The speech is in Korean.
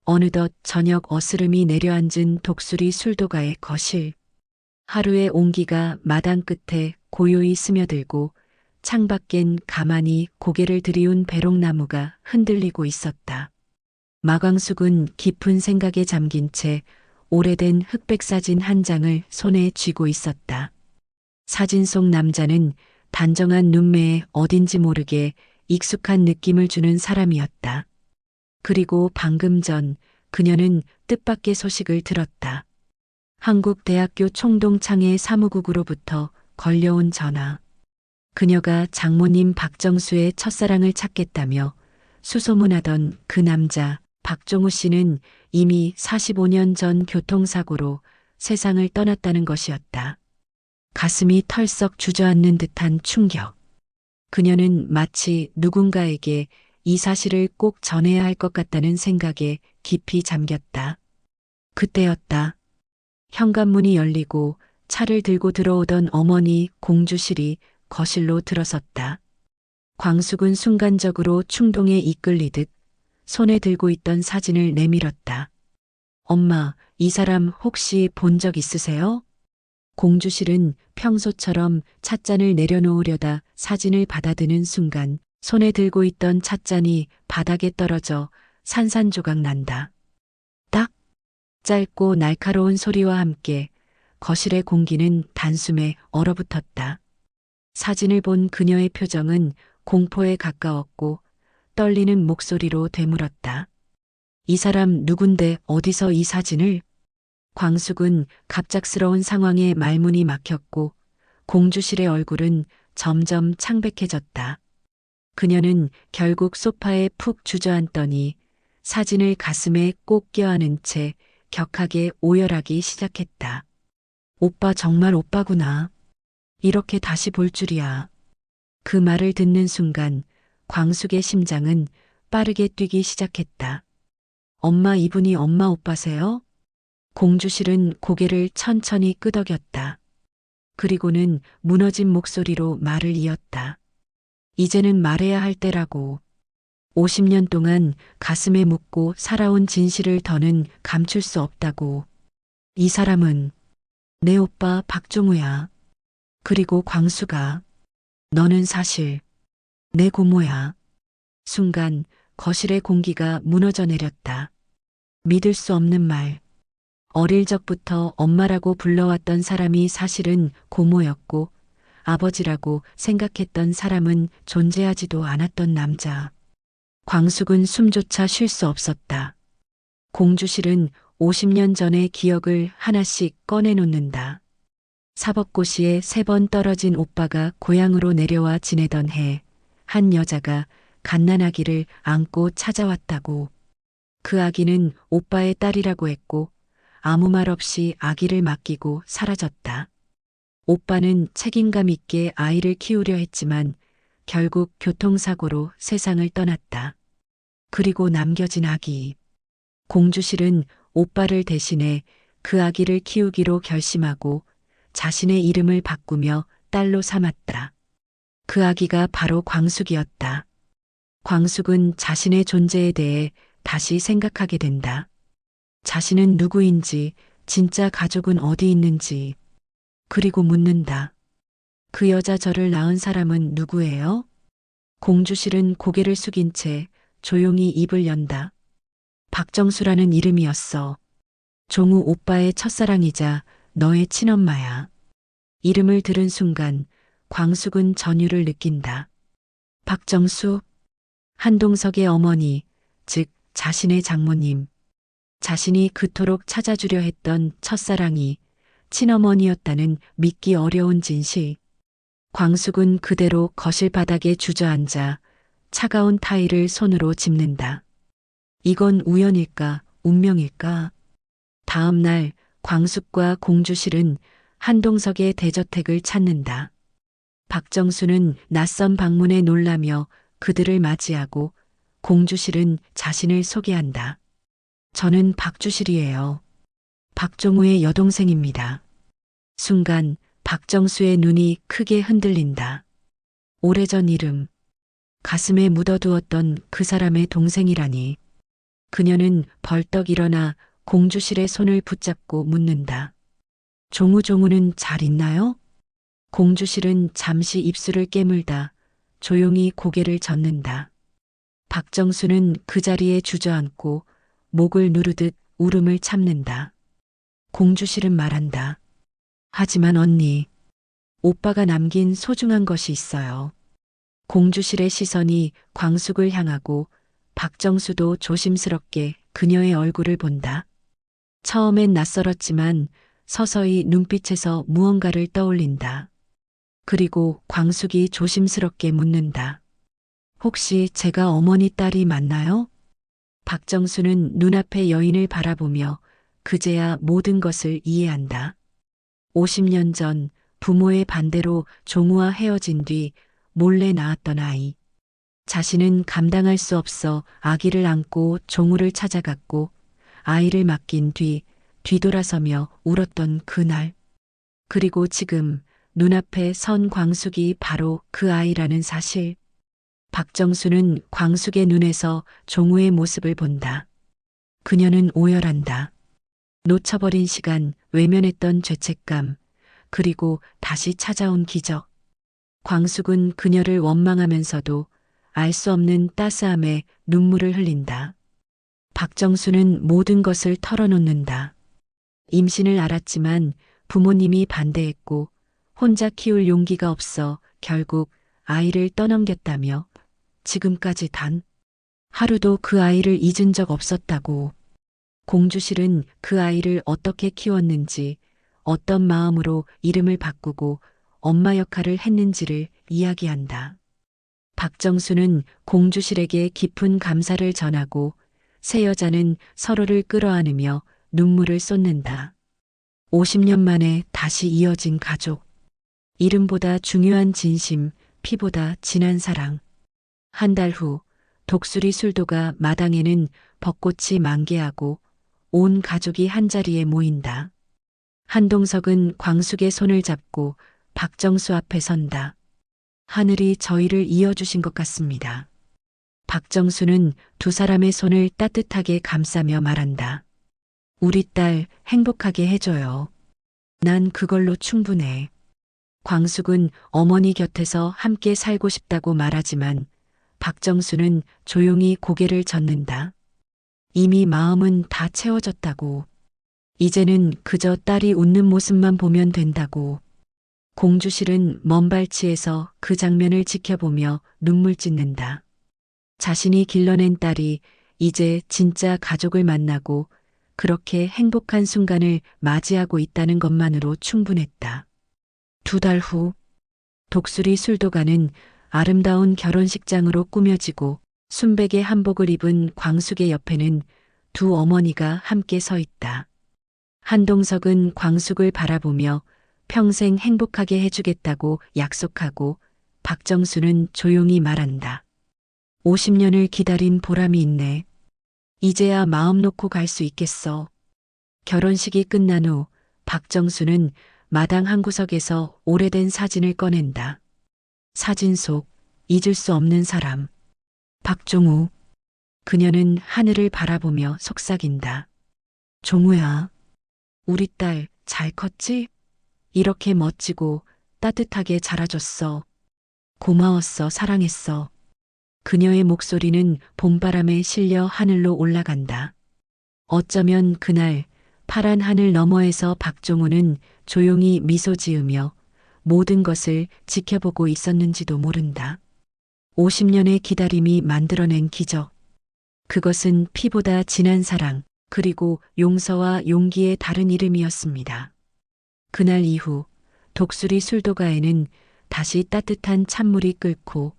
어느덧 저녁 어스름이 내려앉은 독수리 술도가의 거실. 하루의 온기가 마당 끝에 고요히 스며들고 창밖엔 가만히 고개를 들이운 배롱나무가 흔들리고 있었다. 마광숙은 깊은 생각에 잠긴 채 오래된 흑백 사진 한 장을 손에 쥐고 있었다. 사진 속 남자는 단정한 눈매에 어딘지 모르게 익숙한 느낌을 주는 사람이었다. 그리고 방금 전 그녀는 뜻밖의 소식을 들었다. 한국대학교 총동창회 사무국으로부터 걸려온 전화. 그녀가 장모님 박정수의 첫사랑을 찾겠다며 수소문하던 그 남자 박종우 씨는 이미 45년 전 교통사고로 세상을 떠났다는 것이었다. 가슴이 털썩 주저앉는 듯한 충격. 그녀는 마치 누군가에게 이 사실을 꼭 전해야 할 것 같다는 생각에 깊이 잠겼다. 그때였다. 현관문이 열리고 차를 들고 들어오던 어머니 공주실이 거실로 들어섰다. 광숙은 순간적으로 충동에 이끌리듯 손에 들고 있던 사진을 내밀었다. 엄마, 이 사람 혹시 본 적 있으세요? 공주실은 평소처럼 찻잔을 내려놓으려다 사진을 받아드는 순간 손에 들고 있던 찻잔이 바닥에 떨어져 산산조각 난다. 딱! 짧고 날카로운 소리와 함께 거실의 공기는 단숨에 얼어붙었다. 사진을 본 그녀의 표정은 공포에 가까웠고 떨리는 목소리로 되물었다. 이 사람 누군데 어디서 이 사진을? 광숙은 갑작스러운 상황에 말문이 막혔고 공주실의 얼굴은 점점 창백해졌다. 그녀는 결국 소파에 푹 주저앉더니 사진을 가슴에 꼭 껴안은 채 격하게 오열하기 시작했다. 오빠 정말 오빠구나. 이렇게 다시 볼 줄이야. 그 말을 듣는 순간 광숙의 심장은 빠르게 뛰기 시작했다. 엄마 이분이 엄마 오빠세요? 공주실은 고개를 천천히 끄덕였다. 그리고는 무너진 목소리로 말을 이었다. 이제는 말해야 할 때라고. 50년 동안 가슴에 묻고 살아온 진실을 더는 감출 수 없다고. 이 사람은 내 오빠 박종우야. 그리고 광수가 너는 사실 내 고모야. 순간 거실의 공기가 무너져 내렸다. 믿을 수 없는 말. 어릴 적부터 엄마라고 불러왔던 사람이 사실은 고모였고 아버지라고 생각했던 사람은 존재하지도 않았던 남자. 광숙은 숨조차 쉴 수 없었다. 공주실은 50년 전의 기억을 하나씩 꺼내놓는다. 사법고시에 3번 떨어진 오빠가 고향으로 내려와 지내던 해, 한 여자가 갓난아기를 안고 찾아왔다고. 그 아기는 오빠의 딸이라고 했고 아무 말 없이 아기를 맡기고 사라졌다. 오빠는 책임감 있게 아이를 키우려 했지만 결국 교통사고로 세상을 떠났다. 그리고 남겨진 아기. 공주실은 오빠를 대신해 그 아기를 키우기로 결심하고 자신의 이름을 바꾸며 딸로 삼았다. 그 아기가 바로 광숙이었다. 광숙은 자신의 존재에 대해 다시 생각하게 된다. 자신은 누구인지, 진짜 가족은 어디 있는지, 그리고 묻는다. 그 여자 저를 낳은 사람은 누구예요? 공주실은 고개를 숙인 채 조용히 입을 연다. 박정수라는 이름이었어. 종우 오빠의 첫사랑이자 너의 친엄마야. 이름을 들은 순간 광숙은 전율을 느낀다. 박정수, 한동석의 어머니, 즉 자신의 장모님. 자신이 그토록 찾아주려 했던 첫사랑이 친어머니였다는 믿기 어려운 진실. 광숙은 그대로 거실 바닥에 주저앉아 차가운 타일을 손으로 짚는다. 이건 우연일까, 운명일까? 다음 날 광숙과 공주실은 한동석의 대저택을 찾는다. 박정수는 낯선 방문에 놀라며 그들을 맞이하고 공주실은 자신을 소개한다. 저는 박주실이에요. 박종우의 여동생입니다. 순간 박정수의 눈이 크게 흔들린다. 오래전 이름, 가슴에 묻어두었던 그 사람의 동생이라니. 그녀는 벌떡 일어나 공주실의 손을 붙잡고 묻는다. 종우는 잘 있나요? 공주실은 잠시 입술을 깨물다 조용히 고개를 젓는다. 박정수는 그 자리에 주저앉고 목을 누르듯 울음을 참는다. 공주실은 말한다. 하지만 언니, 오빠가 남긴 소중한 것이 있어요. 공주실의 시선이 광숙을 향하고 박정수도 조심스럽게 그녀의 얼굴을 본다. 처음엔 낯설었지만 서서히 눈빛에서 무언가를 떠올린다. 그리고 광숙이 조심스럽게 묻는다. 혹시 제가 어머니 딸이 맞나요? 박정수는 눈앞의 여인을 바라보며 그제야 모든 것을 이해한다. 50년 전 부모의 반대로 종우와 헤어진 뒤 몰래 낳았던 아이. 자신은 감당할 수 없어 아기를 안고 종우를 찾아갔고 아이를 맡긴 뒤 뒤돌아서며 울었던 그날. 그리고 지금 눈앞에 선 광숙이 바로 그 아이라는 사실. 박정수는 광숙의 눈에서 종우의 모습을 본다. 그녀는 오열한다. 놓쳐버린 시간, 외면했던 죄책감, 그리고 다시 찾아온 기적. 광숙은 그녀를 원망하면서도 알 수 없는 따스함에 눈물을 흘린다. 박정수는 모든 것을 털어놓는다. 임신을 알았지만 부모님이 반대했고 혼자 키울 용기가 없어 결국 아이를 떠넘겼다며 지금까지 단 하루도 그 아이를 잊은 적 없었다고. 공주실은 그 아이를 어떻게 키웠는지, 어떤 마음으로 이름을 바꾸고 엄마 역할을 했는지를 이야기한다. 박정수는 공주실에게 깊은 감사를 전하고 세 여자는 서로를 끌어안으며 눈물을 쏟는다. 50년 만에 다시 이어진 가족. 이름보다 중요한 진심, 피보다 진한 사랑. 한 달 후 독수리 술도가 마당에는 벚꽃이 만개하고 온 가족이 한자리에 모인다. 한동석은 광숙의 손을 잡고 박정수 앞에 선다. 하늘이 저희를 이어주신 것 같습니다. 박정수는 두 사람의 손을 따뜻하게 감싸며 말한다. 우리 딸 행복하게 해줘요. 난 그걸로 충분해. 광숙은 어머니 곁에서 함께 살고 싶다고 말하지만 박정수는 조용히 고개를 젓는다. 이미 마음은 다 채워졌다고. 이제는 그저 딸이 웃는 모습만 보면 된다고. 공주실은 먼 발치에서 그 장면을 지켜보며 눈물 찢는다. 자신이 길러낸 딸이 이제 진짜 가족을 만나고 그렇게 행복한 순간을 맞이하고 있다는 것만으로 충분했다. 두 달 후, 독수리 술도가는 아름다운 결혼식장으로 꾸며지고 순백의 한복을 입은 광숙의 옆에는 두 어머니가 함께 서 있다. 한동석은 광숙을 바라보며 평생 행복하게 해주겠다고 약속하고 박정수는 조용히 말한다. 50년을 기다린 보람이 있네. 이제야 마음 놓고 갈 수 있겠어. 결혼식이 끝난 후 박정수는 마당 한 구석에서 오래된 사진을 꺼낸다. 사진 속 잊을 수 없는 사람. 박종우. 그녀는 하늘을 바라보며 속삭인다. 종우야, 우리 딸 잘 컸지? 이렇게 멋지고 따뜻하게 자라줬어. 고마웠어, 사랑했어. 그녀의 목소리는 봄바람에 실려 하늘로 올라간다. 어쩌면 그날 파란 하늘 너머에서 박종우는 조용히 미소 지으며 모든 것을 지켜보고 있었는지도 모른다. 50년의 기다림이 만들어낸 기적. 그것은 피보다 진한 사랑, 그리고 용서와 용기의 다른 이름이었습니다. 그날 이후 독수리 술도가에는 다시 따뜻한 찬물이 끓고